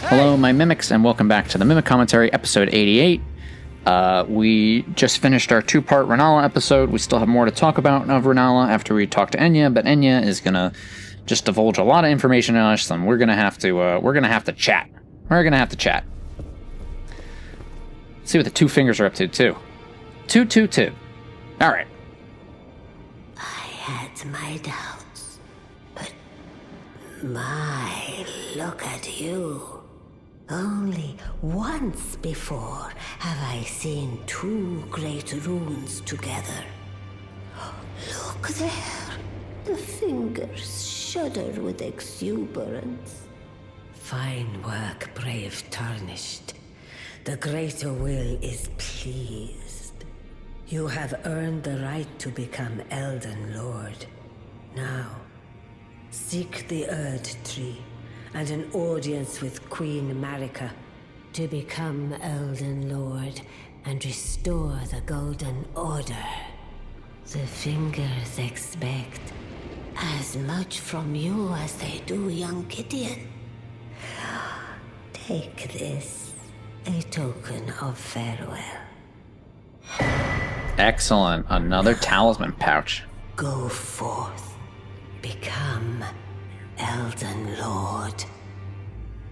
Hello, my mimics, and welcome back to the Mimic Commentary, episode 88. We just finished our two-part Rennala episode. We still have more to talk about of Rennala after we talk to Enya, but Enya is gonna just divulge a lot of information on us, and we're gonna have to chat. We're gonna have to chat. See what the two fingers are up to, too. 222. All right. I had my doubts, but look at you. Only once before have I seen two great runes together. Look there. The fingers shudder with exuberance. Fine work, brave Tarnished. The greater will is pleased. You have earned the right to become Elden Lord. Now, seek the Erd Tree and an audience with Queen Marika to become Elden Lord and restore the Golden Order. The fingers expect as much from you as they do young Gideon. Take this, a token of farewell. Excellent. Another talisman pouch. Go forth. Become Elden Lord.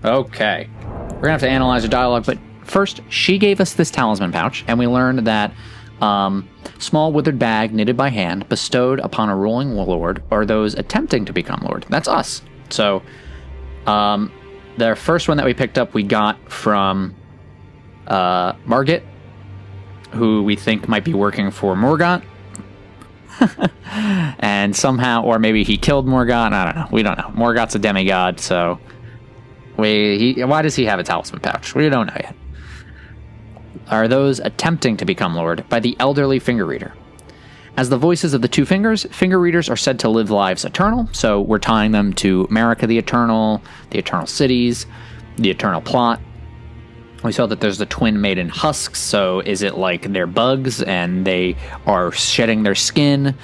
Okay. We're gonna have to analyze her dialogue, but first, she gave us this talisman pouch, and we learned that small withered bag knitted by hand, bestowed upon a ruling lord, or those attempting to become lord. That's us. So, the first one that we picked up, we got from Margit, who we think might be working for Morgott. And somehow, or maybe he killed Morgott. I don't know. We don't know. Morgott's a demigod, so why does he have a talisman pouch? We don't know yet. Are those attempting to become lord by the elderly finger reader? As the voices of the two fingers, finger readers are said to live lives eternal, so we're tying them to Marika the Eternal Cities, the Eternal Plot. We saw that there's the twin maiden husks, so is it like they're bugs and they are shedding their skin?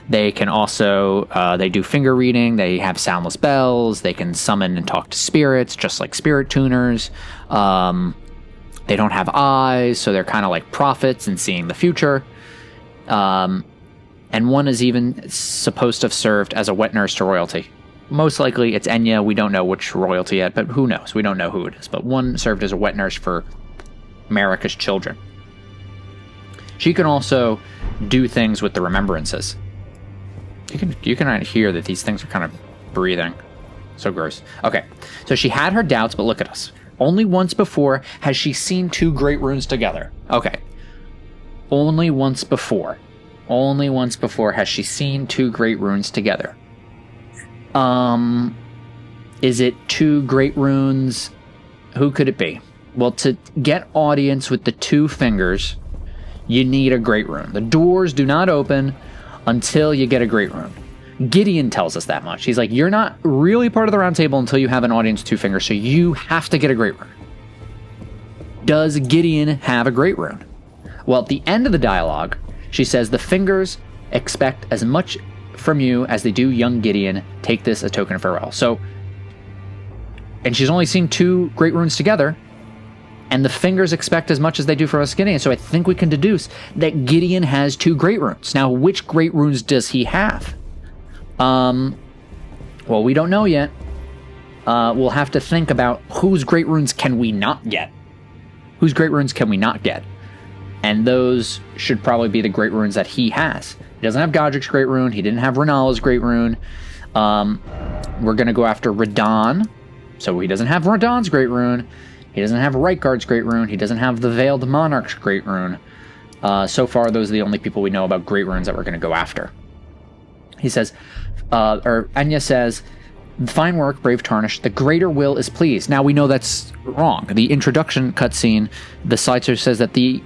They can also, they do finger reading, they have soundless bells, they can summon and talk to spirits, just like spirit tuners. They don't have eyes, so they're kind of like prophets and seeing the future. And one is even supposed to have served as a wet nurse to royalty. Most likely it's Enya. We don't know which royalty yet, but who knows? We don't know who it is. But one served as a wet nurse for Marika's children. She can also do things with the remembrances. You can hear that these things are kind of breathing. So gross. Okay, so she had her doubts, but look at us. Only once before has she seen two great runes together. Okay. Only once before. Only once before has she seen two great runes together. Is it two great runes? Who could it be? Well, to get audience with the two fingers, you need a great rune. The doors do not open until you get a great rune. Gideon tells us that much. He's like, you're not really part of the round table until you have an audience with two fingers, so you have to get a great rune. Does Gideon have a great rune? Well, at the end of the dialogue, she says, the fingers expect as much from you as they do young Gideon. Take this, a token of farewell. So, and she's only seen two great runes together, and the fingers expect as much as they do from us Gideon. So I think we can deduce that Gideon has two great runes. Now, which great runes does he have? Well, we don't know yet. We'll have to think about whose great runes can we not get. Whose great runes can we not get? And those should probably be the great runes that he has. He doesn't have Godric's great rune. He didn't have Rennala's great rune. We're going to go after Radon. So he doesn't have Radon's great rune. He doesn't have Reitgard's great rune. He doesn't have the Veiled Monarch's great rune. So far, those are the only people we know about great runes that we're going to go after. He says, or Enya says, fine work, brave Tarnished. The greater will is pleased. Now we know that's wrong. The introduction cutscene, the slideshow says that the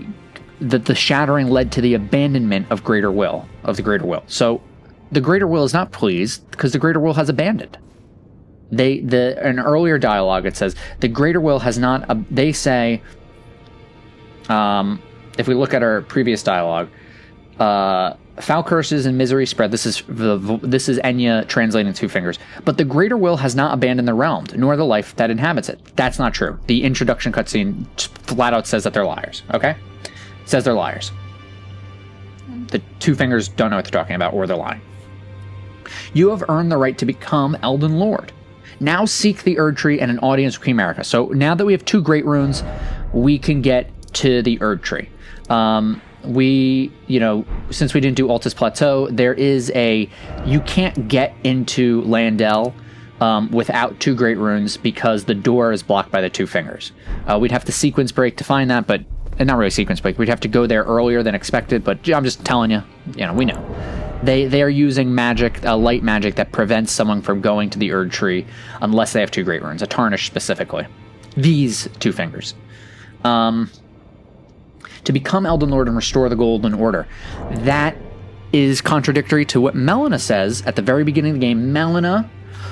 shattering led to the abandonment of the greater will. So the greater will is not pleased because the greater will has abandoned. An earlier dialogue, it says the greater will has not. They say, if we look at our previous dialogue, Foul curses and misery spread. This is Enya translating two fingers. But the greater will has not abandoned the realm, nor the life that inhabits it. That's not true. The introduction cutscene flat out says that they're liars. Okay, it says they're liars. The two fingers don't know what they're talking about, or they're lying. You have earned the right to become Elden Lord. Now seek the Erd Tree and an audience with Queen Marika. So now that we have two great runes, we can get to the Erd Tree. Since we didn't do Altus Plateau, there is you can't get into Landel without two great runes because the door is blocked by the two fingers. We'd have to sequence break to find that, but not really sequence break. We'd have to go there earlier than expected, but I'm just telling you, we know. They are using magic, light magic that prevents someone from going to the Erd Tree unless they have two great runes, a tarnish specifically. These two fingers. To become Elden Lord and restore the Golden Order. That is contradictory to what Melina says at the very beginning of the game. Melina,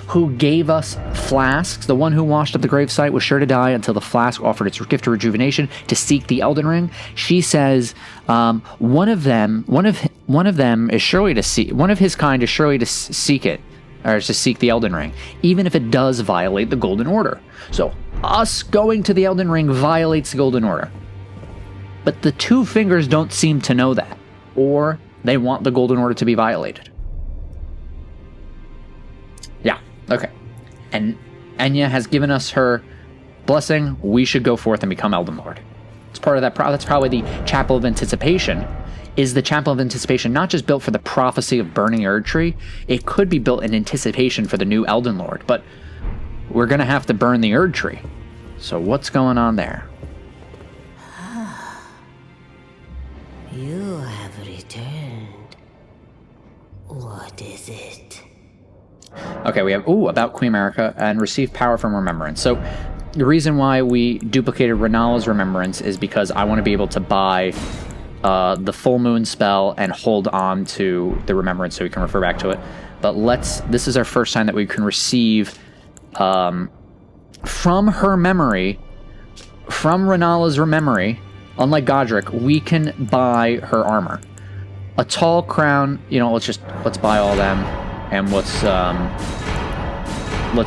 who gave us flasks, the one who washed up the gravesite, was sure to die until the flask offered its gift of rejuvenation to seek the Elden Ring. She says one of them is surely to seek. One of his kind is surely to seek it, or to seek the Elden Ring, even if it does violate the Golden Order. So us going to the Elden Ring violates the Golden Order. But the two fingers don't seem to know that, or they want the Golden Order to be violated. Yeah, okay. And Enya has given us her blessing. We should go forth and become Elden Lord. It's part of that. That's probably the Chapel of Anticipation. Is the Chapel of Anticipation not just built for the prophecy of burning Erd Tree? It could be built in anticipation for the new Elden Lord, but we're going to have to burn the Erd Tree. So what's going on there? You have returned. What is it? Okay, we have, about Queen Marika and receive power from remembrance. So the reason why we duplicated Rennala's remembrance is because I want to be able to buy the full moon spell and hold on to the remembrance so we can refer back to it. But this is our first time that we can receive from her memory, from Rennala's memory. Unlike Godric, we can buy her armor. A tall crown, let's buy all them, and let's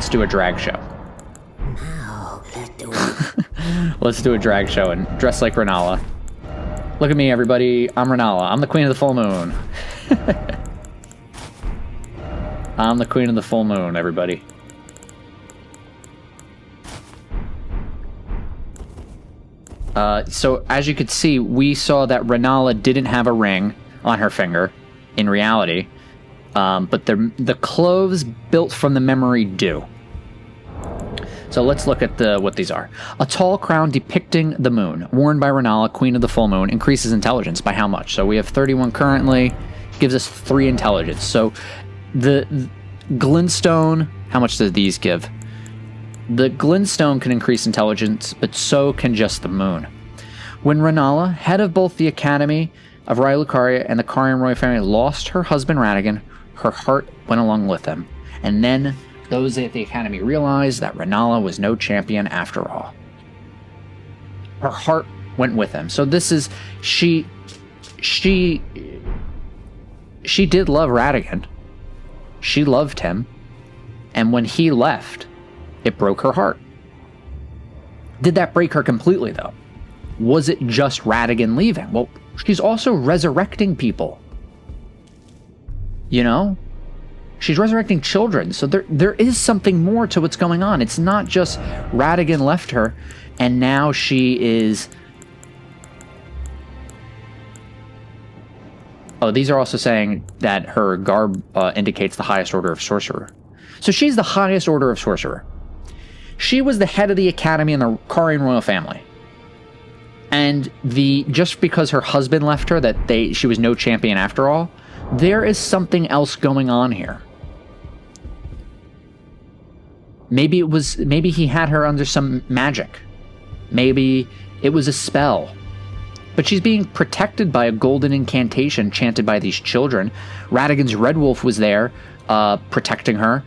do a drag show. Now, Let's do a drag show and dress like Rennala. Look at me, everybody. I'm Rennala. I'm the queen of the full moon. I'm the queen of the full moon, everybody. So as you could see, we saw that Rennala didn't have a ring on her finger in reality, but the clothes built from the memory do. So let's look at what these are. A tall crown depicting the moon, worn by Rennala, queen of the full moon, increases intelligence by how much? So we have 31 currently, gives us 3 intelligence. So the glintstone, how much do these give? The glintstone can increase intelligence, but so can just the moon. When Rennala, head of both the Academy of Raya Lucaria and the Carian royal family, lost her husband Radagon, her heart went along with him. And then those at the Academy realized that Rennala was no champion after all. Her heart went with him. So this is... She did love Radagon. She loved him. And when he left, it broke her heart. Did that break her completely, though? Was it just Radagon leaving? Well, she's also resurrecting people. She's resurrecting children. So there is something more to what's going on. It's not just Radagon left her, and now she is... Oh, these are also saying that her garb indicates the highest order of sorcerer. So she's the highest order of sorcerer. She was the head of the Academy in the Carian royal family. And just because her husband left her, she was no champion after all, there is something else going on here. Maybe he had her under some magic. Maybe it was a spell. But she's being protected by a golden incantation chanted by these children. Radagon's Red Wolf was there, protecting her.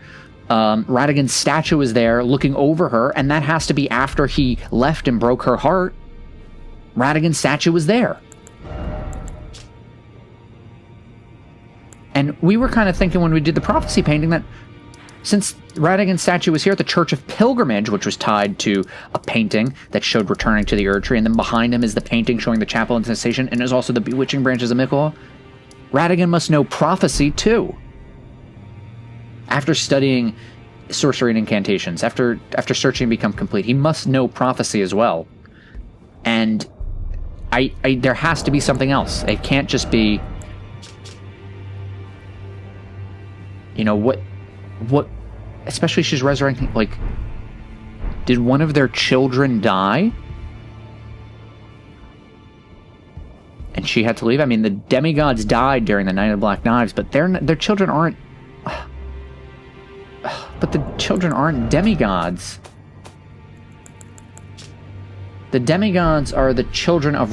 Radagon's statue was there, looking over her, and that has to be after he left and broke her heart. Radagon's statue was there. And we were kind of thinking when we did the prophecy painting that since Radagon's statue was here at the Church of Pilgrimage, which was tied to a painting that showed returning to the Erd Tree, and then behind him is the painting showing the chapel and sensation, and there's also the bewitching branches of Mikkel, Radagon must know prophecy too. After studying sorcery and incantations, after searching Become Complete, he must know prophecy as well. And there has to be something else. It can't just be, what, especially she's resurrecting, like, did one of their children die? And she had to leave? I mean, the demigods died during the Night of the Black Knives, but their children aren't, but the children aren't demigods. The demigods are the children of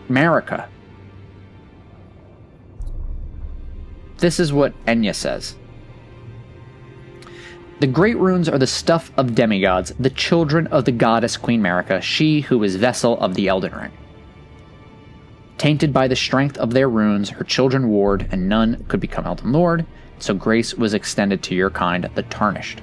Marika. This is what Enya says. The great runes are the stuff of demigods, the children of the goddess Queen Marika, she who is vessel of the Elden Ring. Tainted by the strength of their runes, her children warred, and none could become Elden Lord, so grace was extended to your kind, the Tarnished.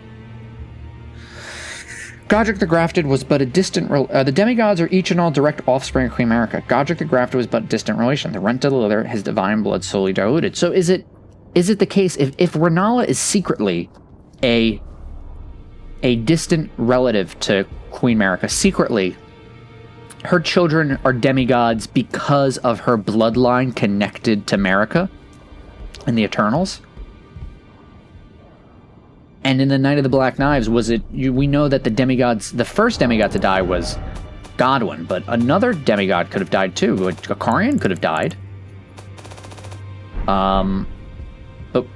Godric the Grafted was but a distant... the demigods are each and all direct offspring of Queen Marika. Godric the Grafted was but a distant relation. The rent of the leather, his divine blood slowly diluted. So is it the case, if Rennala is secretly a distant relative to Queen Marika, secretly, her children are demigods because of her bloodline connected to Marika and the Eternals? And in the Night of the Black Knives, we know that the first demigod to die was Godwin, but another demigod could have died too. Akarian could have died. But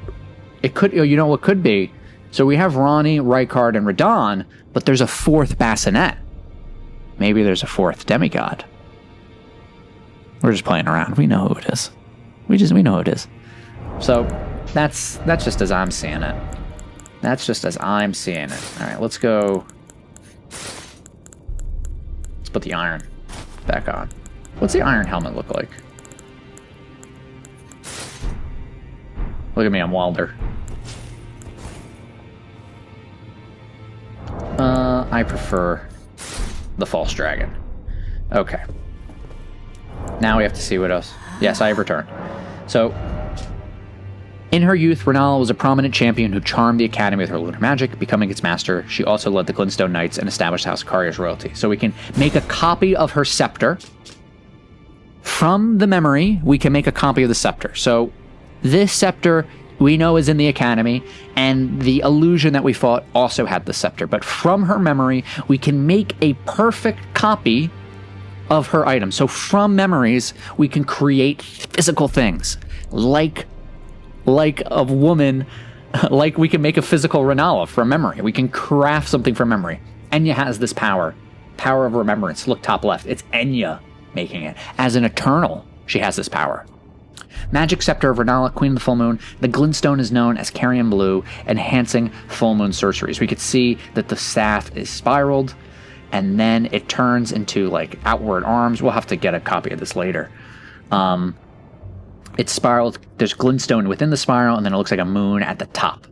it could, what could be? So we have Ronnie, Rykard, and Radon, but there's a fourth bassinet. Maybe there's a fourth demigod. We're just playing around. We know who it is. We know who it is. So that's just as I'm seeing it. That's just as I'm seeing it. All right, let's go. Let's put the iron back on. What's the iron helmet look like? Look at me, I'm Wilder. I prefer the false dragon. Okay. Now we have to see what else. Yes, I have returned. So, in her youth, Rennala was a prominent champion who charmed the Academy with her lunar magic, becoming its master. She also led the Glintstone Knights and established House Karia's royalty. So we can make a copy of her scepter. From the memory, we can make a copy of the scepter. So this scepter we know is in the Academy, and the illusion that we fought also had the scepter. But from her memory, we can make a perfect copy of her item. So from memories, we can create physical things, like a woman, like we can make a physical Rennala from memory. We can craft something from memory. Enya has this power of remembrance. Look top left, it's Enya making it. As an Eternal, she has this power. Magic Scepter of Rennala, Queen of the Full Moon. The glintstone is known as Carrion Blue, enhancing full moon sorceries. We could see that the staff is spiraled, and then it turns into like outward arms. We'll have to get a copy of this later. It's spiraled. There's glintstone within the spiral, and then it looks like a moon at the top.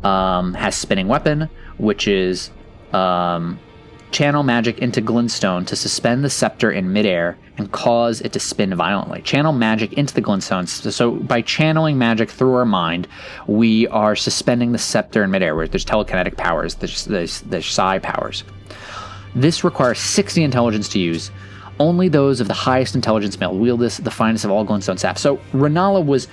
Has spinning weapon, which is channel magic into glintstone to suspend the scepter in midair and cause it to spin violently. Channel magic into the glintstone. So by channeling magic through our mind, we are suspending the scepter in midair, where there's telekinetic powers, there's psi powers. This requires 60 intelligence to use. Only those of the highest intelligence may wield this, the finest of all glintstone staff. So Rennala was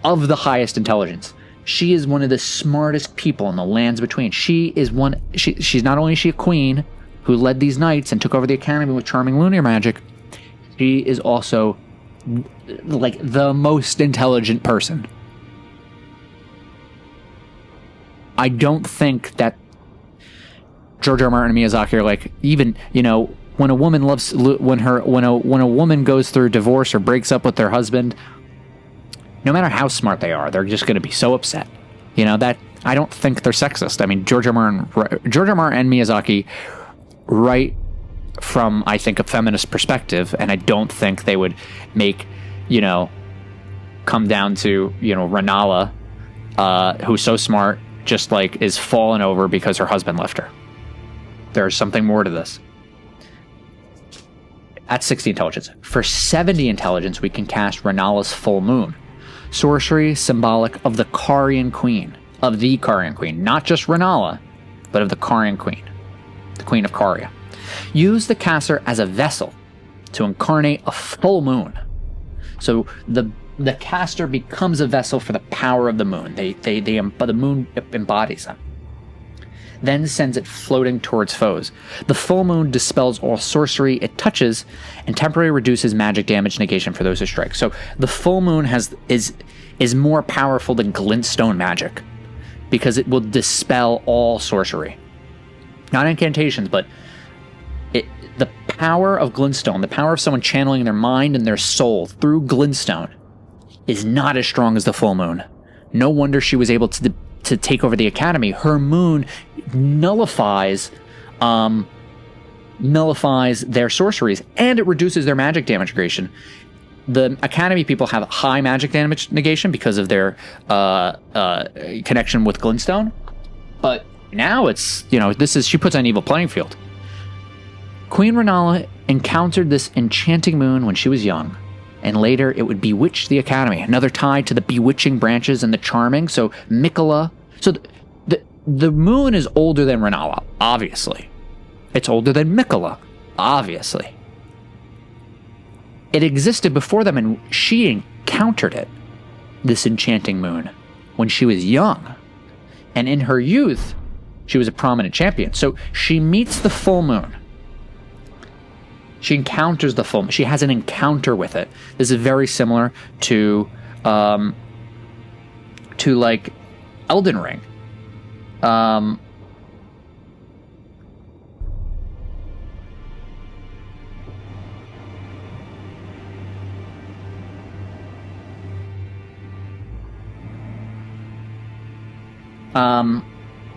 of the highest intelligence. She is one of the smartest people in the lands between. She's not only is she a queen who led these knights and took over the academy with charming lunar magic, she is also like the most intelligent person. I don't think that George R. R. Martin and Miyazaki are like, even, when a woman when a woman goes through divorce or breaks up with their husband, no matter how smart they are, they're just going to be so upset. That I don't think they're sexist. I mean, George R. Martin and Miyazaki write from, I think, a feminist perspective, and I don't think they would make, come down to, Rennala, who's so smart, just like is fallen over because her husband left her. There's something more to this. At 60 intelligence. For 70 intelligence, we can cast Rennala's Full Moon. Sorcery symbolic of the Carian Queen. Of the Carian Queen. Not just Rennala, but of the Carian Queen. The Queen of Caria. Use the caster as a vessel to incarnate a full moon. So the caster becomes a vessel for the power of the moon. The moon embodies them. Then sends it floating towards foes. The full moon dispels all sorcery it touches and temporarily reduces magic damage negation for those who strike. So the full moon is more powerful than glintstone magic because it will dispel all sorcery. Not incantations, but the power of glintstone, the power of someone channeling their mind and their soul through glintstone is not as strong as the full moon. No wonder she was able to take over the academy. Her moon nullifies their sorceries, and it reduces their magic damage negation. The academy people have high magic damage negation because of their connection with glintstone, but now it's, she puts on an evil playing field. Queen Rennala encountered this enchanting moon when she was young, and later it would bewitch the academy. Another tie to the bewitching branches and the charming. So Mikola. So the moon is older than Rennala, obviously. It's older than Mikola, obviously. It existed before them, and she encountered it, this enchanting moon, when she was young. And in her youth, she was a prominent champion. So she meets the full moon. She encounters the full moon. She has an encounter with it. This is very similar to like Elden Ring.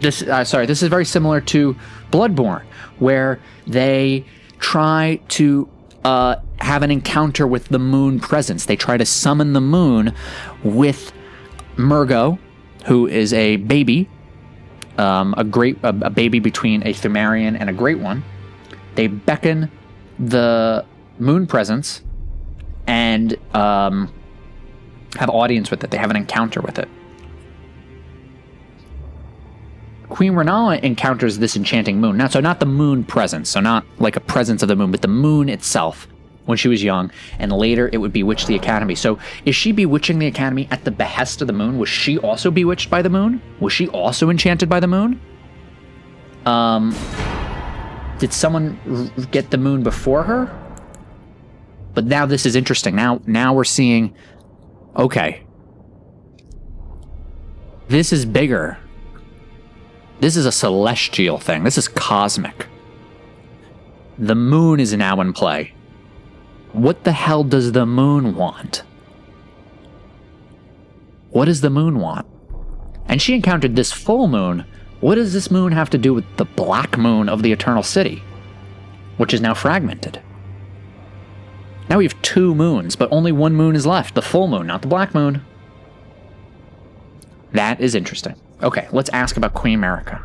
This is very similar to Bloodborne, where they try to have an encounter with the moon presence. They try to summon the moon with Murgo, who is a baby, a baby between a Thumarian and a Great One. They beckon the moon presence and have audience with it. They have an encounter with it. Queen Rennala encounters this enchanting moon. Now, so not the moon presence, so not like a presence of the moon, but the moon itself when she was young, and later it would bewitch the academy. So is she bewitching the academy at the behest of the moon? Was she also bewitched by the moon? Was she also enchanted by the moon? Did someone get the moon before her? But now this is interesting. Now we're seeing, okay, this is bigger. This is a celestial thing. This is cosmic. The moon is now in play. What the hell does the moon want? What does the moon want? And she encountered this full moon. What does this moon have to do with the black moon of the Eternal City, which is now fragmented? Now we have two moons, but only one moon is left. The full moon, not the black moon. That is interesting. Okay, let's ask about Queen Marika.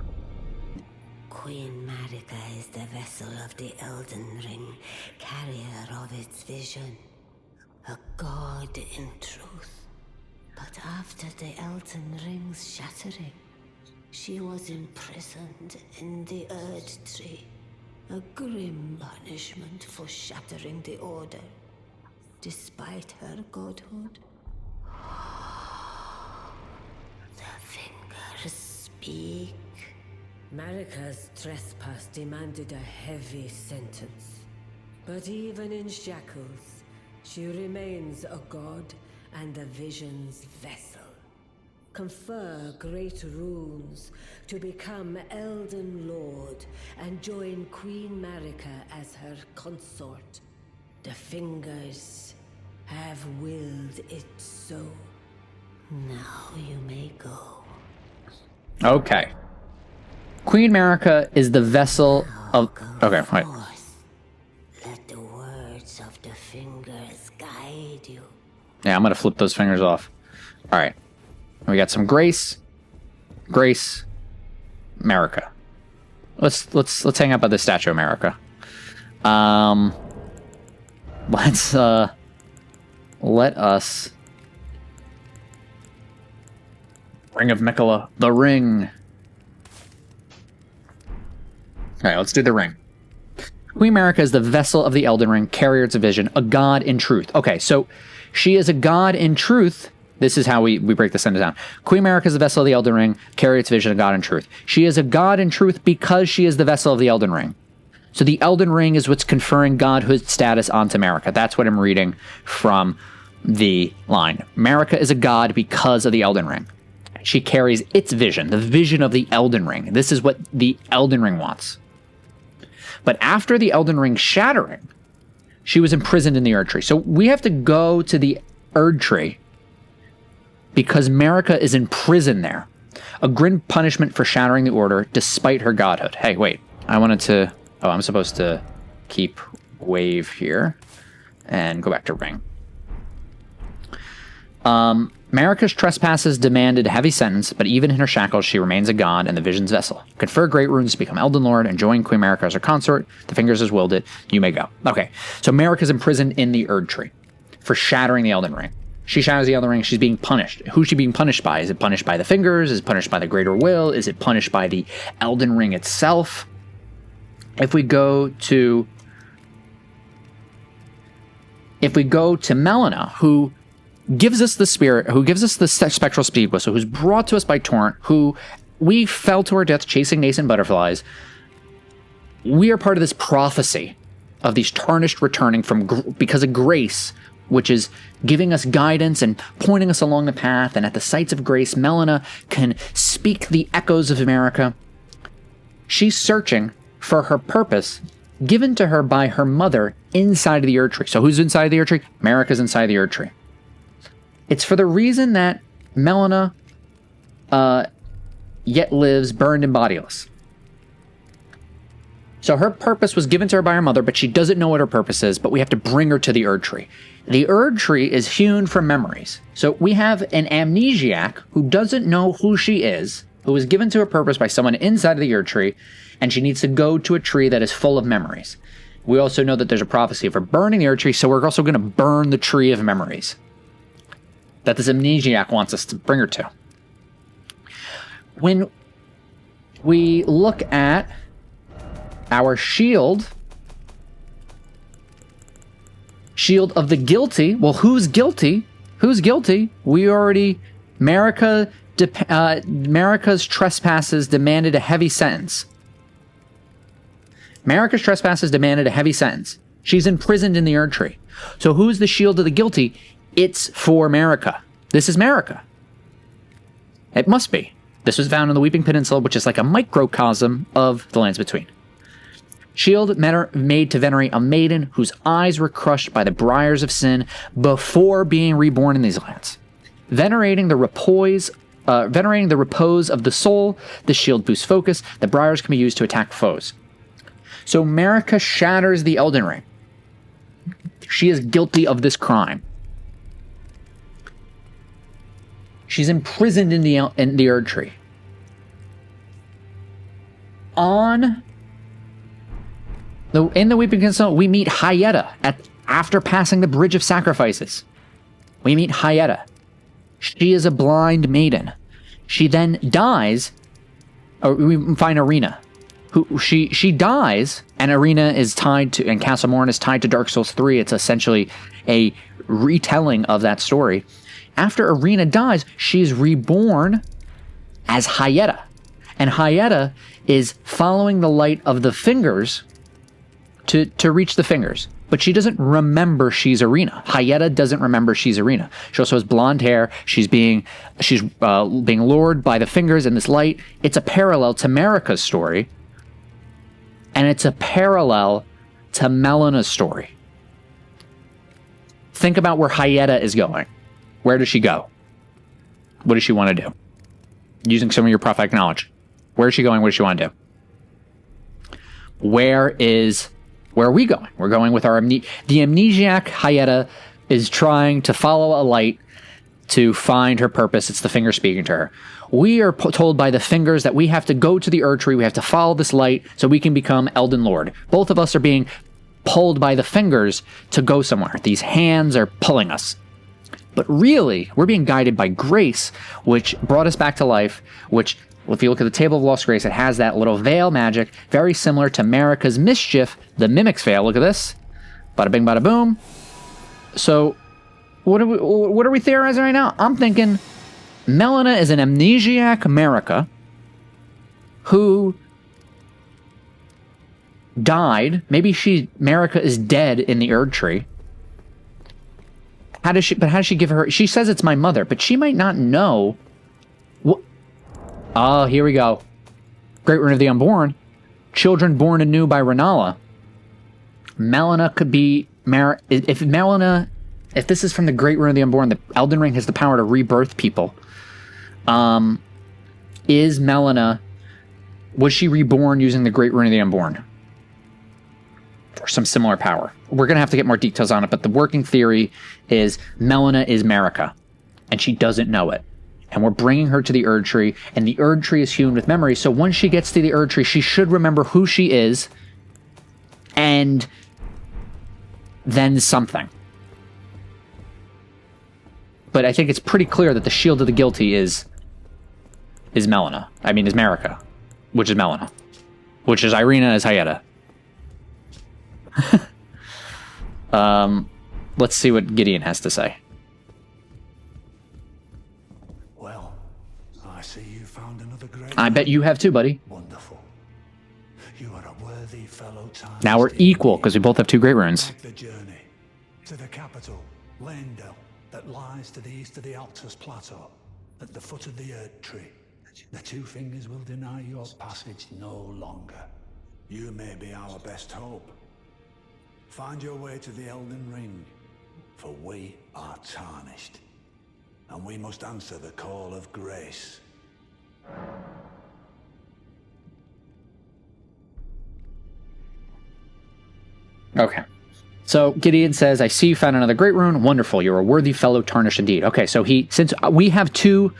Queen Marika is the vessel of the Elden Ring, carrier of its vision, a god in truth. But after the Elden Ring's shattering, she was imprisoned in the Erd Tree, a grim punishment for shattering the Order, despite her godhood. The fingers speak. Marika's trespass demanded a heavy sentence. But even in shackles, she remains a god and a vision's vessel. Confer great runes to become Elden Lord and join Queen Marika as her consort. The fingers have willed it so. Now you may go. Okay. Queen Marika is the vessel of... Okay, wait. Let the words of the fingers guide you. Yeah, I'm going to flip those fingers off. All right. We got some Grace, Marika. Let's hang out by the statue of Marika. Let us Ring of Mikola, the ring. All right, let's do the ring. Queen Marika is the vessel of the Elden Ring, carrier to vision, a god in truth. Okay, so she is a god in truth. This is how we break the sentence down. Queen Marika is the vessel of the Elden Ring, carrier to vision, a god in truth. She is a god in truth because she is the vessel of the Elden Ring. So the Elden Ring is what's conferring godhood status onto Marika. That's what I'm reading from the line. Marika is a god because of the Elden Ring. She carries its vision, the vision of the Elden Ring. This is what the Elden Ring wants. But after the Elden Ring shattering, she was imprisoned in the Erd Tree. So we have to go to the Erd Tree because Marika is in prison there. A grim punishment for shattering the order despite her godhood. Hey, wait. I wanted to... Oh, I'm supposed to keep wave here and go back to ring. Marika's trespasses demanded a heavy sentence, but even in her shackles, she remains a god and the vision's vessel. Confer great runes to become Elden Lord and join Queen Marika as her consort. The fingers has willed it. You may go. Okay, so Marika's imprisoned in the Erd Tree for shattering the Elden Ring. She shatters the Elden Ring. She's being punished. Who's she being punished by? Is it punished by the fingers? Is it punished by the greater will? Is it punished by the Elden Ring itself? If we go to Melina, who gives us the spirit, who gives us the spectral speed whistle, who's brought to us by Torrent, who we fell to our death chasing nascent butterflies, we are part of this prophecy of these tarnished returning from because of grace, which is giving us guidance and pointing us along the path. And at the sights of grace, Melina can speak the echoes of Marika. She's searching for her purpose given to her by her mother inside of the Erd Tree. So who's inside the Erd Tree? Marika's inside the Erd Tree. It's for the reason that Melina yet lives burned and bodiless. So her purpose was given to her by her mother, but she doesn't know what her purpose is, but we have to bring her to the Erd Tree. The Erd Tree is hewn from memories. So we have an amnesiac who doesn't know who she is, who was given to her purpose by someone inside of the Erd Tree, and she needs to go to a tree that is full of memories. We also know that there's a prophecy for burning the Erd Tree, so we're also going to burn the Tree of Memories that this amnesiac wants us to bring her to. When we look at our shield of the guilty, well, who's guilty? Who's guilty? We already, Marika's trespasses demanded a heavy sentence. Marika's trespasses demanded a heavy sentence. She's imprisoned in the Erd Tree. So who's the shield of the guilty? It's for Marika. This is Marika. It must be. This was found in the Weeping Peninsula, which is like a microcosm of the lands between. Shield made to venerate a maiden whose eyes were crushed by the briars of sin before being reborn in these lands. Venerating the repose of the soul, the shield boosts focus. The briars can be used to attack foes. So Marika shatters the Elden Ring. She is guilty of this crime. She's imprisoned in the Erd Tree. In the Weeping Peninsula, we meet Hyetta after passing the Bridge of Sacrifices. We meet Hyetta. She is a blind maiden. She then dies. Or we find Arena. She dies, and Arena is tied to, and Castle Morn is tied to Dark Souls 3. It's essentially a retelling of that story. After Arena dies, she's reborn as Hyetta. And Hyetta is following the light of the fingers to reach the fingers. But she doesn't remember she's Arena. Hyetta doesn't remember she's Arena. She also has blonde hair. She's being lured by the fingers and this light. It's a parallel to Marika's story. And it's a parallel to Melina's story. Think about where Hyetta is going. Where does she go? What does she want to do? Using some of your prophetic knowledge. Where is she going? What does she want to do? Where are we going? We're going with the amnesiac Hyetta is trying to follow a light to find her purpose. It's the finger speaking to her. We are told by the fingers that we have to go to the Erd Tree. We have to follow this light so we can become Elden Lord. Both of us are being pulled by the fingers to go somewhere. These hands are pulling us. But really, we're being guided by grace, which brought us back to life, which, if you look at the Table of Lost Grace, it has that little veil magic, very similar to Marika's mischief, the Mimic's Veil. Look at this. Bada bing, bada boom. So, what are we theorizing right now? I'm thinking Melina is an amnesiac Marika who died. Maybe Marika is dead in the Erd Tree. How does she give her... She says it's my mother, but she might not know... What? Oh, here we go. Great Rune of the Unborn. Children born anew by Rennala. Melina could be... If Melina... If this is from the Great Rune of the Unborn, the Elden Ring has the power to rebirth people. Is Melina... Was she reborn using the Great Rune of the Unborn? Or some similar power. We're going to have to get more details on it, but the working theory is Melina is Marika, and she doesn't know it. And we're bringing her to the Erd Tree, and the Erd Tree is hewn with memory, so once she gets to the Erd Tree, she should remember who she is, and then something. But I think it's pretty clear that the Shield of the Guilty is Melina. I mean, is Marika, which is Melina. Which is Irina is Hayeta. Let's see what Gideon has to say. Well, I see you found another great... I bet you have too, buddy. Wonderful. You are a worthy fellow time. Now we're equal, because we both have 2 great runes. Take the journey to the capital, Leyndell, that lies to the east of the Altus Plateau, at the foot of the Erd Tree. The 2 fingers will deny your passage no longer. You may be our best hope. Find your way to the Elden Ring, for we are tarnished, and we must answer the call of grace. Okay. So Gideon says, I see you found another great rune. Wonderful. You're a worthy fellow tarnished indeed. Okay, so since we have 2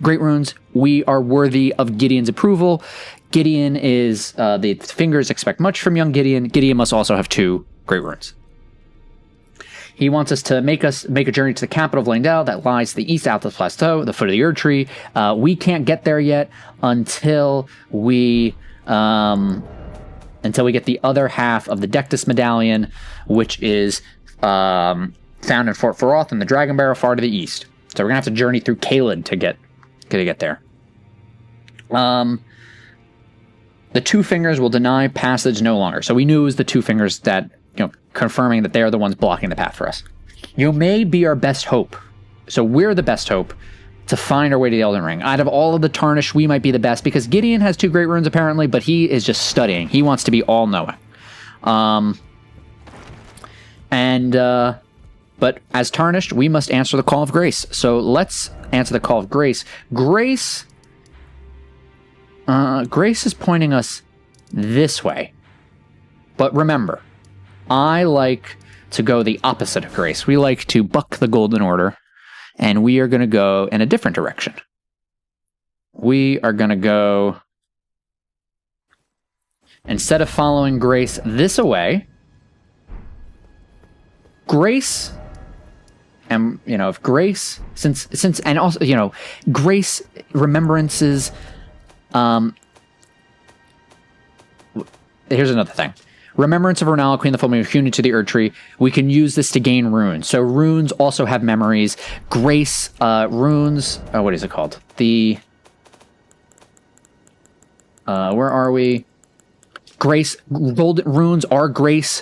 great runes, we are worthy of Gideon's approval. Gideon is, the fingers expect much from young Gideon. Gideon must also have 2 great runes. He wants us to make a journey to the capital of Leyndell that lies to the east out of the plateau, the foot of the Erd Tree. We can't get there yet until we get the other half of the Dectus Medallion, which is found in Fort Feroth and the Dragon Barrow far to the east. So we're gonna have to journey through Caelid to get there. The 2 fingers will deny passage no longer. So we knew it was the 2 fingers that, confirming that they're the ones blocking the path for us. You may be our best hope. So we're the best hope to find our way to the Elden Ring. Out of all of the tarnished, we might be the best, because Gideon has 2 great runes apparently, but he is just studying. He wants to be all-knowing. But as tarnished, we must answer the call of grace. So let's answer the call of grace. Grace is pointing us this way. But remember, I like to go the opposite of grace. We like to buck the golden order, and we are going to go in a different direction. We are going to go, instead of following grace this way, grace, and if grace, since and also grace remembrances. Here's another thing. Remembrance of Rennala, Queen of the Full Moon, hewn into the Erd Tree. We can use this to gain runes. So runes also have memories. Grace, runes. Oh, what is it called? Where are we? Grace. Golden runes are grace,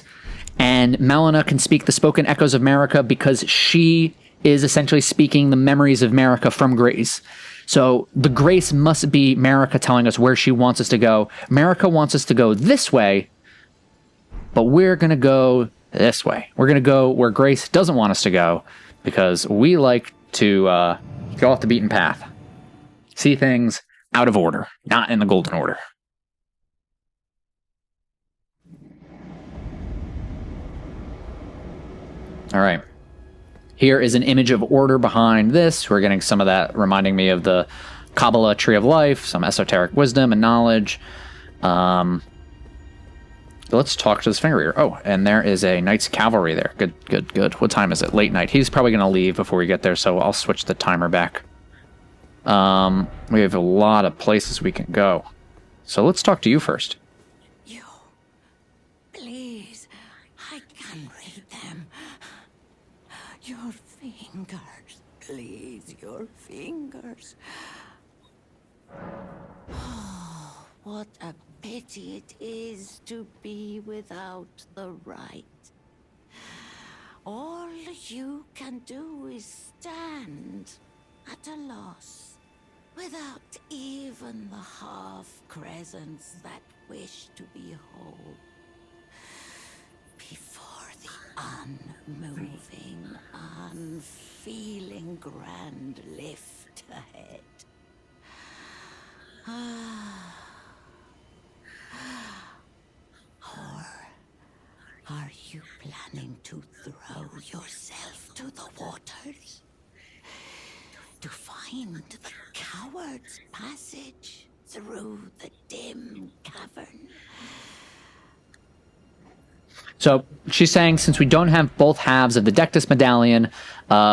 and Melina can speak the spoken echoes of Marika because she is essentially speaking the memories of Marika from grace. So the grace must be Marika telling us where she wants us to go. Marika wants us to go this way, but we're going to go this way. We're going to go where grace doesn't want us to go, because we like to go off the beaten path. See things out of order, not in the golden order. All right. Here is an image of order behind this. We're getting some of that reminding me of the Kabbalah Tree of Life, some esoteric wisdom and knowledge. Let's talk to this finger reader. Oh, and there is a Knight's Cavalry there. Good, good, good. What time is it? Late night. He's probably going to leave before we get there, so I'll switch the timer back. We have a lot of places we can go. So let's talk to you first. You. Please. I can read them. Your fingers. Please, your fingers. Oh, what a pity it is to be without the right. All you can do is stand at a loss, without even the half-crescents that wish to be whole. Before the unmoving, unfeeling grand lift ahead. Or are you planning to throw yourself to the waters? To find the coward's passage through the dim cavern? So she's saying since we don't have both halves of the Dectus medallion,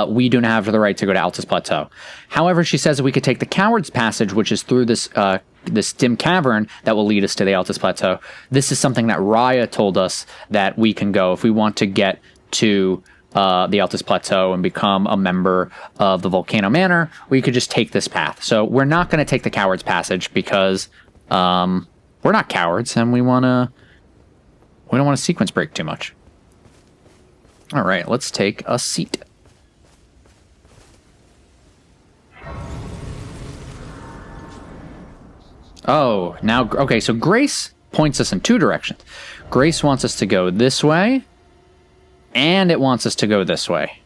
we do not have the right to go to Altus Plateau. However, she says that we could take the Coward's Passage, which is through this this dim cavern that will lead us to the Altus Plateau. This is something that Raya told us that we can go if we want to get to the Altus Plateau and become a member of the Volcano Manor. We could just take this path. So we're not going to take the Coward's Passage because we're not cowards and we don't want to sequence break too much. All right, let's take a seat. Oh, now, okay, so Grace points us in two directions. Grace wants us to go this way, and it wants us to go this way.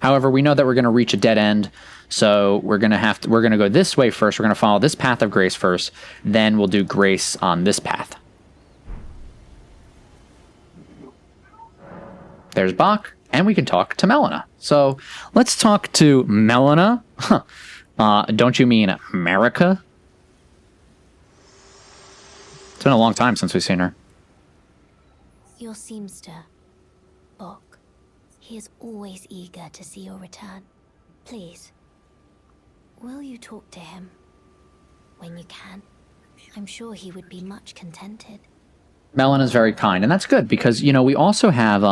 However, we know that we're going to reach a dead end, so we're going to go this way first. We're going to follow this path of Grace first, then we'll do Grace on this path. There's Bach, and we can talk to Melina. So let's talk to Melina. Don't you mean Marika? It's been a long time since we've seen her. Your seamster, Bok. He is always eager to see your return. Please, will you talk to him when you can? I'm sure he would be much contented. Melina's very kind, and that's good because, you know, we also have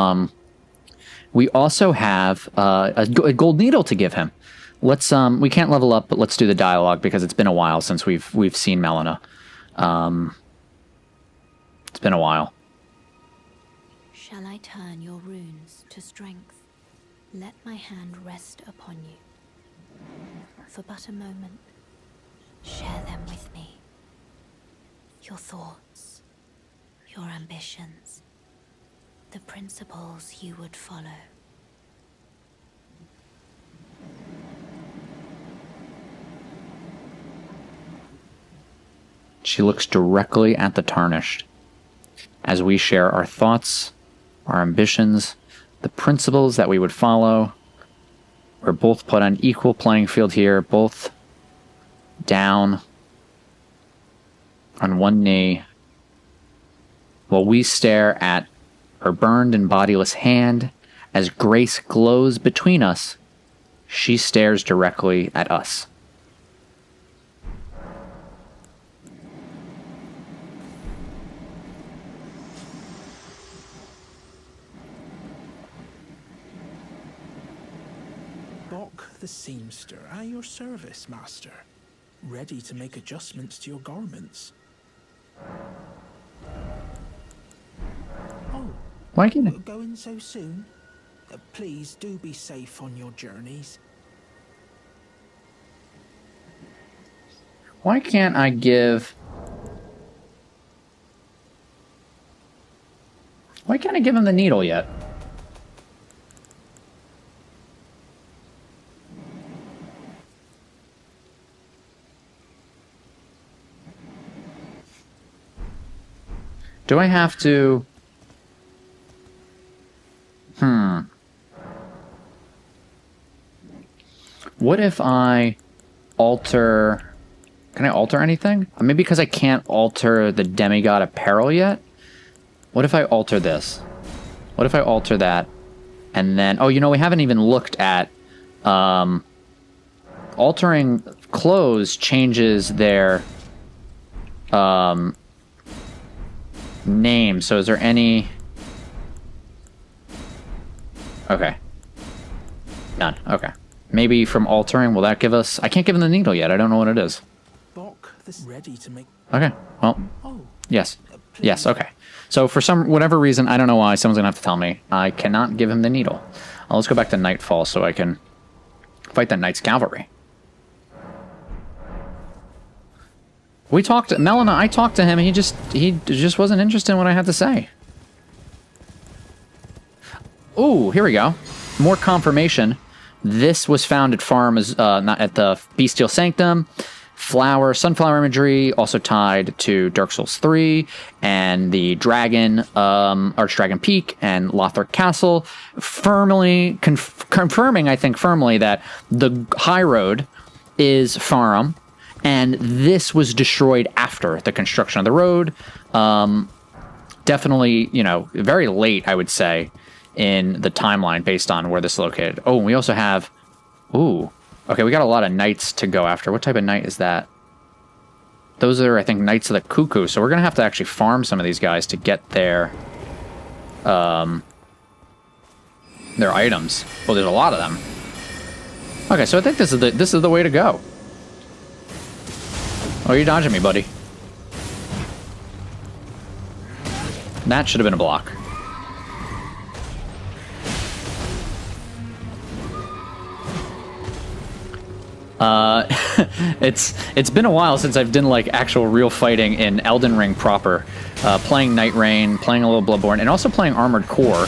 a gold needle to give him. Let's we can't level up, but let's do the dialogue because it's been a while since we've seen Melina. It's been a while. Shall I turn your runes to strength? Let my hand rest upon you. For but a moment, share them with me. Your thoughts, your ambitions, the principles you would follow. She looks directly at the Tarnished. As we share our thoughts, our ambitions, the principles that we would follow, we're both put on equal playing field here, both down on one knee, while we stare at her burned and bodiless hand. As Grace glows between us, she stares directly at us. The seamster at your service, master, ready to make adjustments to your garments. Oh, why can't I? Going so soon? Please do be safe on your journeys. Why can't I give? Why can't I give him the needle yet? Do I have to... What if I alter... Can I alter anything? Maybe because I can't alter the demigod apparel yet? What if I alter this? What if I alter that? And then... Oh, you know, we haven't even looked at... altering clothes changes their... name. So is there any... Okay. None. Okay. Maybe from altering, will that give us... I can't give him the needle yet. I don't know what it is. Ready to make... Okay. Well, yes. Yes, okay. So for whatever reason, I don't know why, someone's going to have to tell me, I cannot give him the needle. Let's go back to Nightfall so I can fight the Knight's Cavalry. We talked... Melina, I talked to him, he just wasn't interested in what I had to say. Ooh, here we go. More confirmation. This was found at not at the Bestial Sanctum. Sunflower imagery, also tied to Dark Souls 3 and the Dragon, Archdragon Peak and Lothric Castle, firmly confirming, I think, firmly that the High Road is Farum, and this was destroyed after the construction of the road. Definitely, you know, very late, I would say, in the timeline based on where this is located. Oh, and we also have... Ooh. Okay, we got a lot of knights to go after. What type of knight is that? Those are, I think, Knights of the Cuckoo. So we're going to have to actually farm some of these guys to get their items. Well, there's a lot of them. Okay, so I think this is the way to go. Oh, you're dodging me, buddy. That should have been a block. It's been a while since I've done like actual real fighting in Elden Ring proper. Playing Night Rain, playing a little Bloodborne, and also playing Armored Core.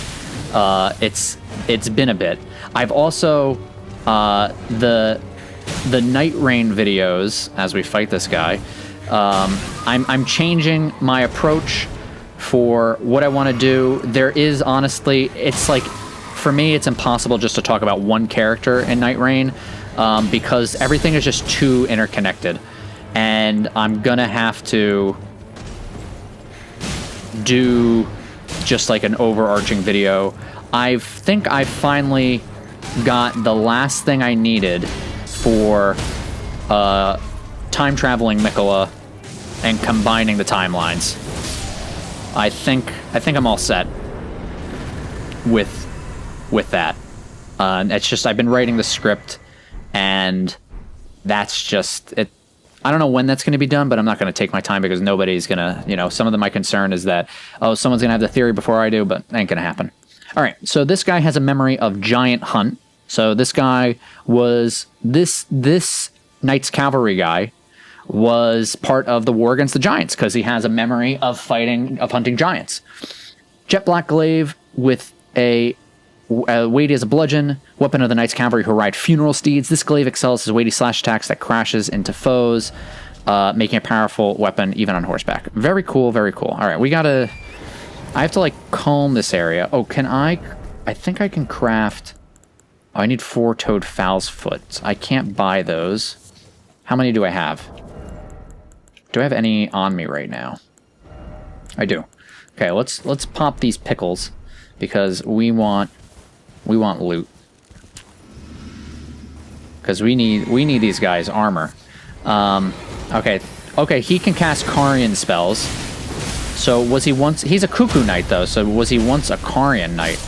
It's been a bit. I've also the Night Rain videos as we fight this guy. I'm changing my approach for what I want to do. There is honestly, it's like for me, it's impossible just to talk about one character in Night Rain. Because everything is just too interconnected, and I'm gonna have to do just like an overarching video. I think I finally got the last thing I needed for time traveling Mikola and combining the timelines. I think I'm all set with that. It's just I've been writing the script. And that's just it. I don't know when that's going to be done, but I'm not going to take my time because nobody's going to, you know, some of my concern is that, oh, someone's going to have the theory before I do, but it ain't going to happen. All right. So this guy has a memory of Giant Hunt. So this guy was this Knight's Cavalry guy was part of the war against the giants because he has a memory of hunting giants. Jet black glaive with a weighty as a bludgeon, weapon of the Knight's Cavalry who ride funeral steeds. This glaive excels as weighty slash attacks that crashes into foes, making a powerful weapon even on horseback. Very cool, very cool. All right, I have to like comb this area. Oh, I think I can craft... Oh, I need 4-toed fowl's foot. I can't buy those. How many do I have? Do I have any on me right now? I do. Okay, let's pop these pickles because we want loot. Because we need these guys' armor. Okay, he can cast Carian spells. So was he once... He's a Cuckoo Knight, though, so was he once a Carian Knight?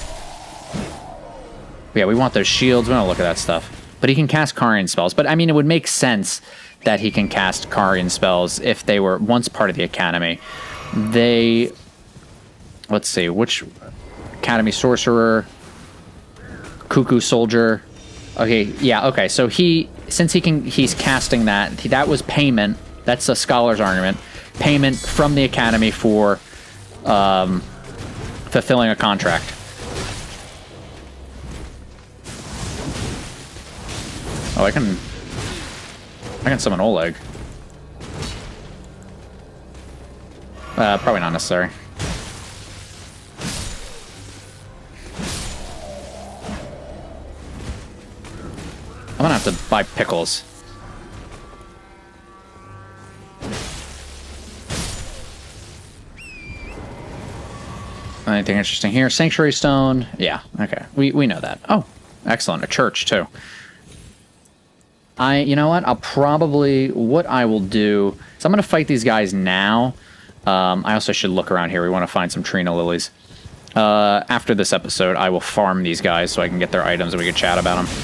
Yeah, we want those shields. We don't look at that stuff. But he can cast Carian spells. But, I mean, it would make sense that he can cast Carian spells if they were once part of the Academy. Let's see, which... Academy Sorcerer... Cuckoo Soldier. Okay, yeah, okay. So he's casting that. That was payment. That's a scholar's argument. Payment from the Academy for fulfilling a contract. Oh, I can summon Oleg. Probably not necessary. I'm gonna have have to buy pickles. Anything interesting here? Sanctuary stone. Yeah, okay. We know that. Oh, excellent. A church, too. You know what? What I will do is I'm going to fight these guys now. I also should look around here. We want to find some Trina lilies. After this episode, I will farm these guys so I can get their items and we can chat about them.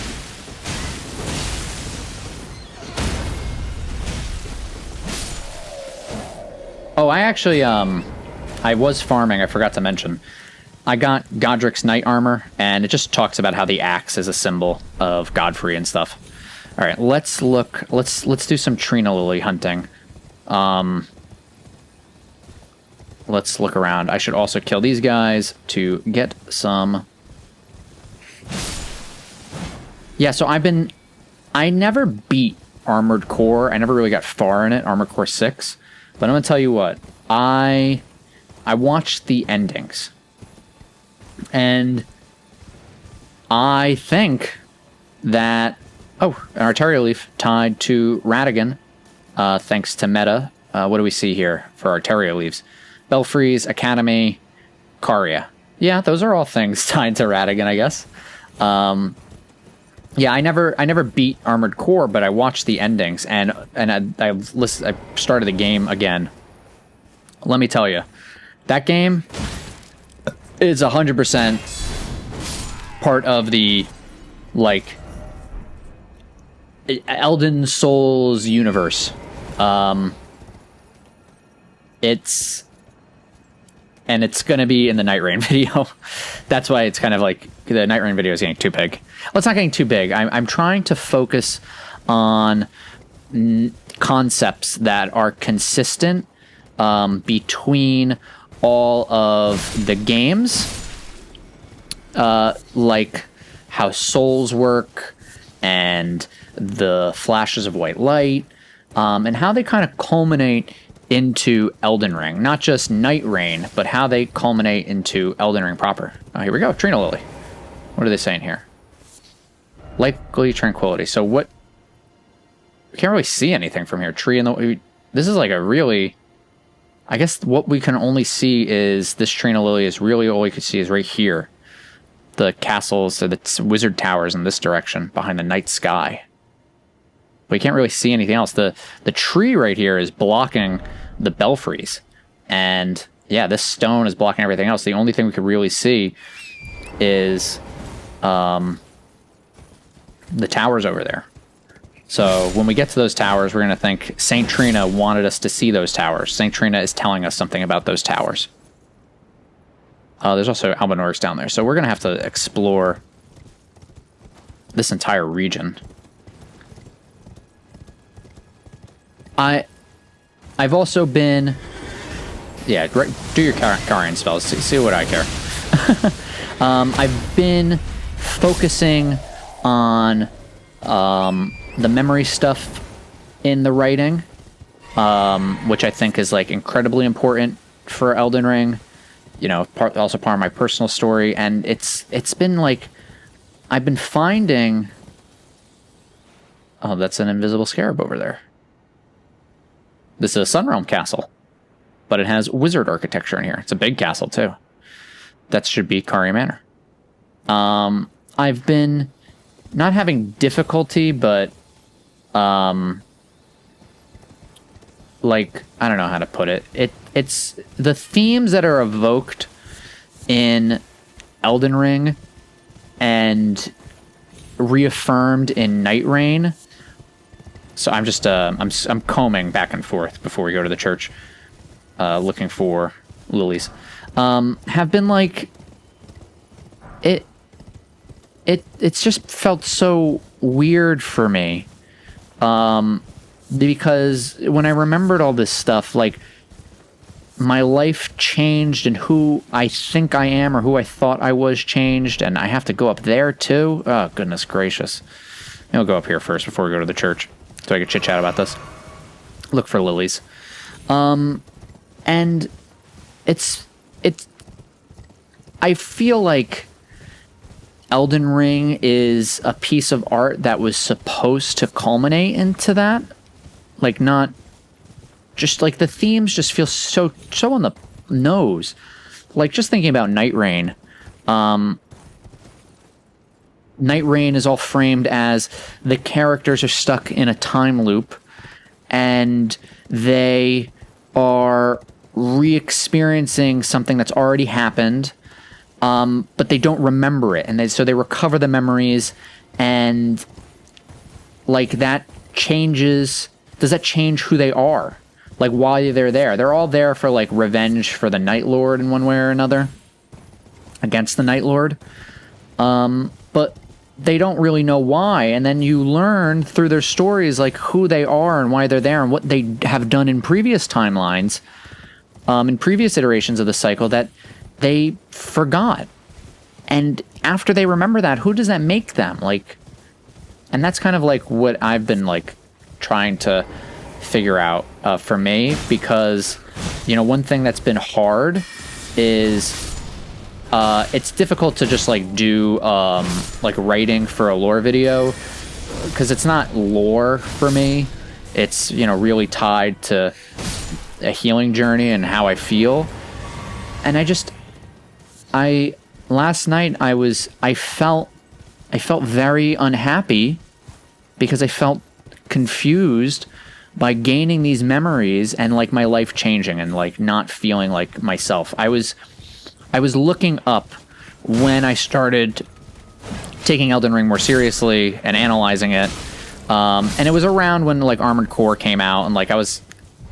Oh, I actually, I was farming, I forgot to mention. I got Godric's knight armor, and it just talks about how the axe is a symbol of Godfrey and stuff. All right, let's do some Trina lily hunting. Let's look around. I should also kill these guys to get some. Yeah, so I never beat Armored Core. I never really got far in it, Armored Core 6. But I'm gonna tell you what, I watched the endings, and I think that an Arterial Leaf tied to Radigan, thanks to meta. What do we see here for Arterial Leaves? Belfries, Academy, Caria. Yeah, those are all things tied to Radigan, I guess. Yeah, I never beat Armored Core, but I watched the endings, and I started the game again. Let me tell you, that game is 100% part of the, like, Elden Souls universe. It's gonna be in the Night Rain video. That's why it's kind of like the Night Rain video is getting too big. Well, it's not getting too big. I'm trying to focus on concepts that are consistent between all of the games, like how souls work and the flashes of white light, and how they kind of culminate into Elden Ring. Not just Night Rain, but how they culminate into Elden Ring proper. Oh, here we go. Trina Lily. What are they saying here? Likely tranquility. So what? We can't really see anything from here. Tree in the... This is like a really... I guess what we can only see is this Trina Lily is really all we could see is right here. The castles or the wizard towers in this direction behind the night sky. But you can't really see anything else. The tree right here is blocking the belfries. And yeah, this stone is blocking everything else. The only thing we could really see is the towers over there. So when we get to those towers, we're going to think Saint Trina wanted us to see those towers. Saint Trina is telling us something about those towers. There's also Albanoris down there. So we're going to have to explore this entire region. I've also been... Yeah, do your Karian spells. See what I care. I've been focusing on the memory stuff in the writing, which I think is like incredibly important for Elden Ring. You know, also part of my personal story, and it's been like I've been finding. Oh, that's an invisible scarab over there. This is a Sunrealm castle, but it has wizard architecture in here. It's a big castle too. That should be Caria Manor. I've been not having difficulty, but like, I don't know how to put it. It's the themes that are evoked in Elden Ring and reaffirmed in Night Rain. So I'm just I'm combing back and forth before we go to the church, looking for lilies. Have been like it's just felt so weird for me, because when I remembered all this stuff, like my life changed and who I think I am or who I thought I was changed, and I have to go up there too. Oh, goodness gracious. Maybe I'll go up here first before we go to the church so I can chit chat about this. Look for lilies. And it's I feel like Elden Ring is a piece of art that was supposed to culminate into that. Like, not just like the themes just feel so on the nose. Like, just thinking about Night Rain. Night Rain is all framed as the characters are stuck in a time loop and they are re-experiencing something that's already happened, but they don't remember it. And so they recover the memories, and like that changes. Does that change who they are? Like, why they're there? They're all there for like revenge for the Night Lord in one way or another, against the Night Lord. But they don't really know why. And then you learn through their stories like who they are and why they're there and what they have done in previous timelines, in previous iterations of the cycle that they forgot. And after they remember that, who does that make them? Like, and that's kind of like what I've been like trying to figure out for me, because, you know, one thing that's been hard is it's difficult to just like do like writing for a lore video, because it's not lore for me. It's, you know, really tied to a healing journey and how I feel. And last night I felt very unhappy because I felt confused by gaining these memories and like my life changing and like not feeling like myself. I was looking up when I started taking Elden Ring more seriously and analyzing it, and it was around when like Armored Core came out, and like I was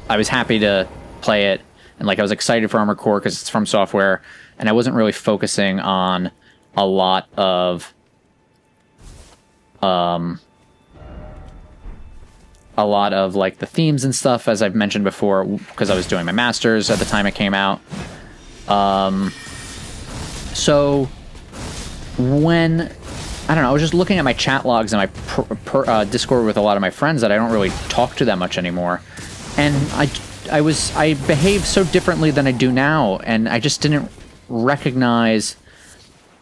happy to play it, and like I was excited for Armored Core because it's from Software, and I wasn't really focusing on a lot of like the themes and stuff, as I've mentioned before, because I was doing my masters at the time it came out. So when, I don't know, I was just looking at my chat logs and my Discord with a lot of my friends that I don't really talk to that much anymore. And I behaved so differently than I do now. And I just didn't recognize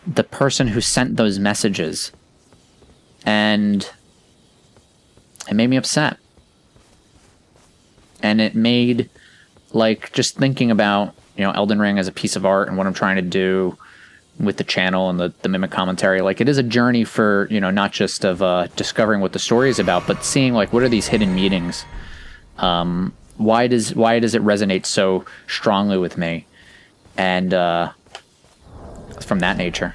the person who sent those messages. And it made me upset. And it made, like, just thinking about, you know, Elden Ring as a piece of art and what I'm trying to do with the channel and the Mimic commentary. Like, it is a journey for, you know, not just of discovering what the story is about, but seeing, like, what are these hidden meanings? Why does it resonate so strongly with me? And from that nature.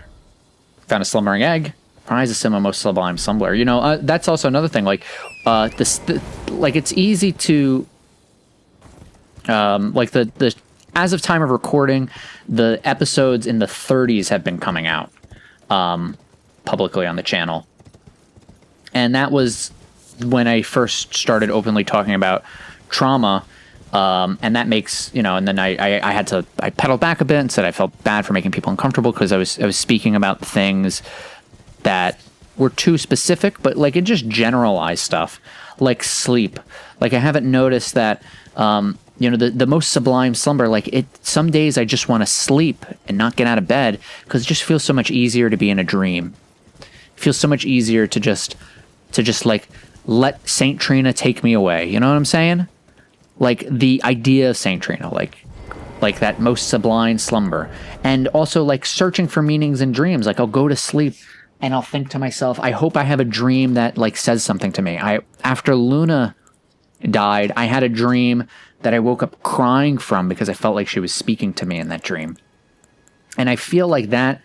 Found a slumbering egg. Prize a sim, a most sublime slumber. You know, that's also another thing. Like, like, it's easy to... like the as of time of recording, the episodes in the 30s have been coming out publicly on the channel, and that was when I first started openly talking about trauma, and that makes, you know, and then I pedaled back a bit and said I felt bad for making people uncomfortable because I was speaking about things that were too specific, but like it just generalized stuff like sleep. Like, I haven't noticed that you know, the most sublime slumber, like, it, some days I just want to sleep and not get out of bed because it just feels so much easier to be in a dream. It feels so much easier to just like let Saint Trina take me away. You know what I'm saying? Like, the idea of Saint Trina, like that most sublime slumber. And also like searching for meanings in dreams. Like, I'll go to sleep and I'll think to myself, I hope I have a dream that like says something to me. After Luna died, I had a dream that I woke up crying from because I felt like she was speaking to me in that dream. And I feel like that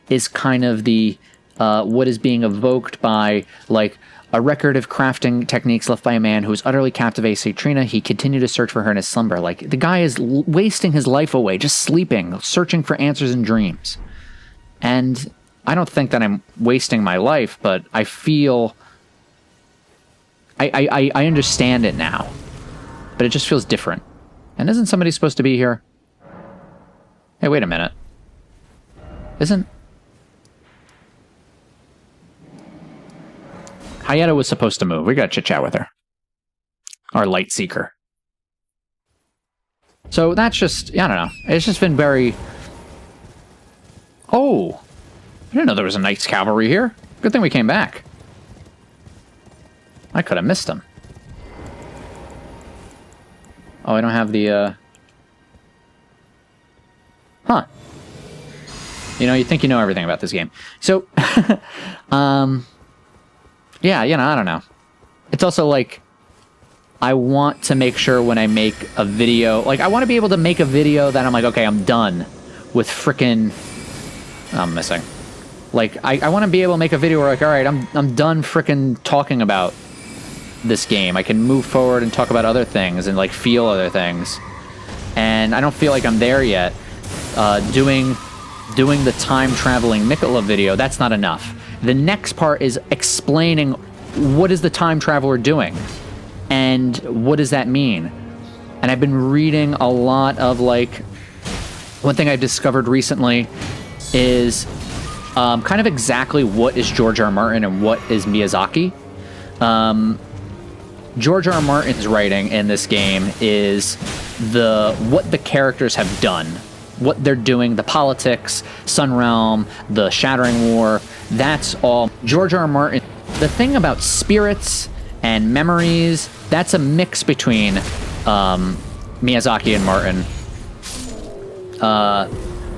is kind of the what is being evoked by like a record of crafting techniques left by a man who was utterly captivated Saint Trina. He continued to search for her in his slumber. Like, the guy is wasting his life away, just sleeping, searching for answers in dreams. And I don't think that I'm wasting my life, but I feel I understand it now. But it just feels different. And isn't somebody supposed to be here? Hey, wait a minute. Isn't... Hayata was supposed to move. We gotta chit-chat with her. Our light seeker. So that's just... I don't know. It's just been very... Oh! didn't know there was a Knights Cavalry here. Good thing we came back. I could have missed him. Oh, I don't have the, Huh. You know, you think you know everything about this game. So, yeah, you know, I don't know. It's also like, I want to make sure when I make a video, like, I want to be able to make a video that I'm like, okay, I'm done with frickin'... I'm missing. Like, I want to be able to make a video where, like, all right, I'm done frickin' talking about this game. I can move forward and talk about other things and, like, feel other things. And I don't feel like I'm there yet. Doing the time-traveling Nicola video, that's not enough. The next part is explaining what is the time traveler doing and what does that mean. And I've been reading a lot of, like, one thing I've discovered recently is kind of exactly what is George R. R. Martin and what is Miyazaki. George R. R. Martin's writing in this game is what the characters have done, what they're doing, the politics, Sunrealm, the Shattering War. That's all George R. R. Martin. The thing about spirits and memories, that's a mix between Miyazaki and Martin.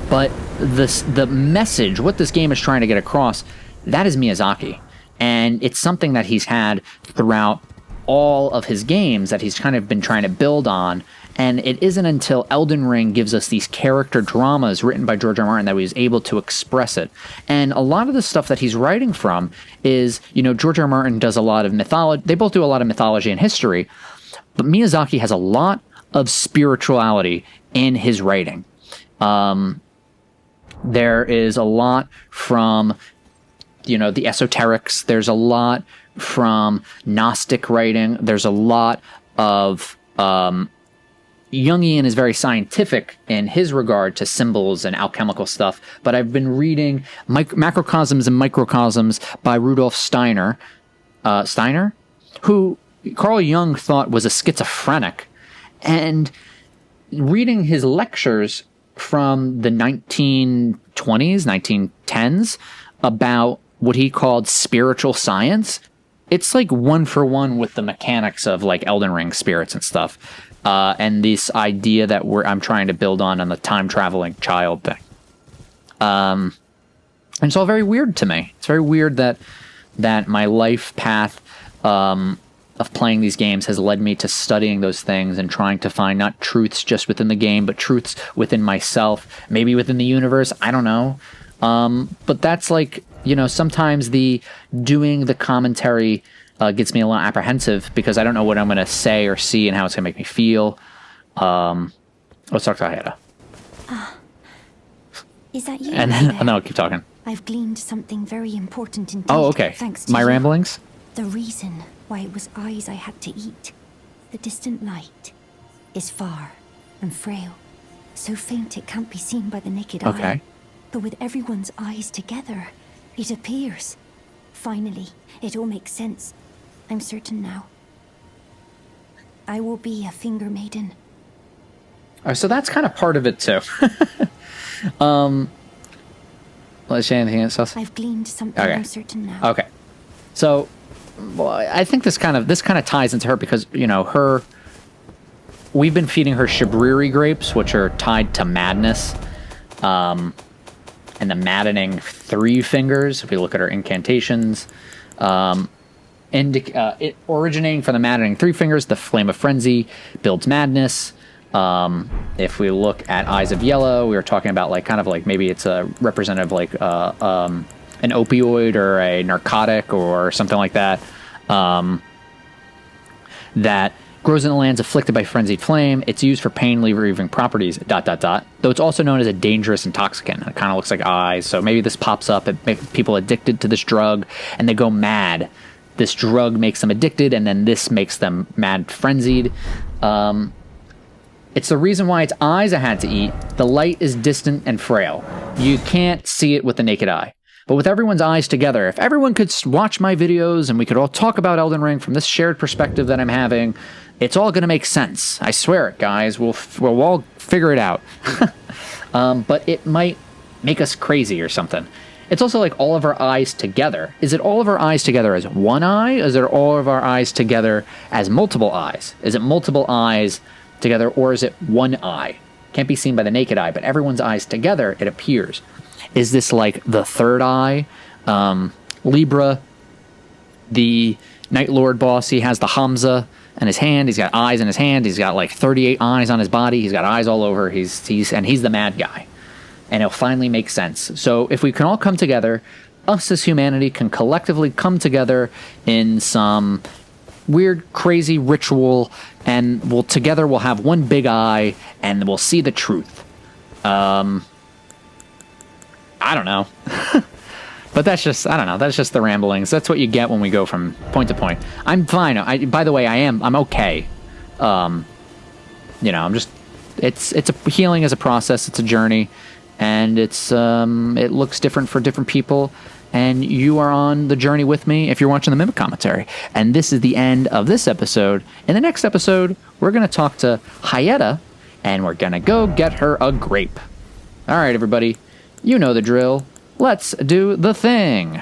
But the message, what this game is trying to get across, that is Miyazaki. And it's something that he's had throughout all of his games that he's kind of been trying to build on. And it isn't until Elden Ring gives us these character dramas written by George R. R. Martin that he was able to express it. And a lot of the stuff that he's writing from is, you know, George R. R. Martin does a lot of mythology. They both do a lot of mythology and history. But Miyazaki has a lot of spirituality in his writing. There is a lot from, you know, the esoterics. There's a lot from Gnostic writing. There's a lot of... Jungian is very scientific in his regard to symbols and alchemical stuff, but I've been reading Macrocosms and Microcosms by Rudolf Steiner, who Carl Jung thought was a schizophrenic, and reading his lectures from the 1920s, 1910s about what he called spiritual science, it's like one for one with the mechanics of like Elden Ring spirits and stuff. And this idea that I'm trying to build on the time-traveling child thing. And it's all very weird to me. It's very weird that my life path of playing these games has led me to studying those things and trying to find not truths just within the game, but truths within myself, maybe within the universe. I don't know. But that's like, you know, sometimes doing the commentary gets me a little apprehensive because I don't know what I'm going to say or see and how it's going to make me feel. Let's talk to Ayada. Is that you? And then I'll keep talking. I've gleaned something very important indeed. Oh, okay. Thanks to my you. Ramblings? The reason why it was eyes I had to eat. The distant light is far and frail. So faint it can't be seen by the naked eye. Okay. But with everyone's eyes together, it appears. Finally, it all makes sense. I'm certain now. I will be a finger maiden. Oh, so that's kind of part of it too. Let's say anything else. I've gleaned something. Okay. I'm certain now. Okay. So, well, I think this kind of ties into her because, you know, we've been feeding her Shabriri grapes, which are tied to madness, and the maddening 3 fingers. If we look at her incantations, it originating from the maddening 3 fingers, the flame of frenzy builds madness. If we look at Eyes of Yellow, we were talking about like kind of like maybe it's a representative like an opioid or a narcotic or something like that, that grows in the lands afflicted by frenzied flame. It's used for pain relieving properties, ... Though it's also known as a dangerous intoxicant. It kind of looks like eyes, so maybe this pops up. It makes people addicted to this drug and they go mad. This drug makes them addicted, and then this makes them mad frenzied. It's the reason why its eyes I had to eat. The light is distant and frail. You can't see it with the naked eye. But with everyone's eyes together, if everyone could watch my videos and we could all talk about Elden Ring from this shared perspective that I'm having, it's all going to make sense. I swear it, guys. We'll all figure it out. But it might make us crazy or something. It's also like all of our eyes together. Is it all of our eyes together as one eye? Is it all of our eyes together as multiple eyes? Is it multiple eyes together, or is it one eye? Can't be seen by the naked eye, but everyone's eyes together, it appears. Is this like the third eye? Libra, the Night Lord boss, he has the Hamza in his hand. He's got eyes in his hand. He's got like 38 eyes on his body. He's got eyes all over. He's the mad guy. And it'll finally make sense. So if we can all come together, us as humanity can collectively come together in some weird, crazy ritual, and together we'll have one big eye, and we'll see the truth. I don't know. But that's just, I don't know, that's just the ramblings. That's what you get when we go from point to point. I'm fine. By the way, I'm okay. I'm just, it's a healing as a process. It's a journey. And it looks different for different people, and you are on the journey with me if you're watching the Mimic commentary. And this is the end of this episode. In the next episode, we're going to talk to Hyetta, and we're going to go get her a grape. All right, everybody, you know the drill. Let's do the thing.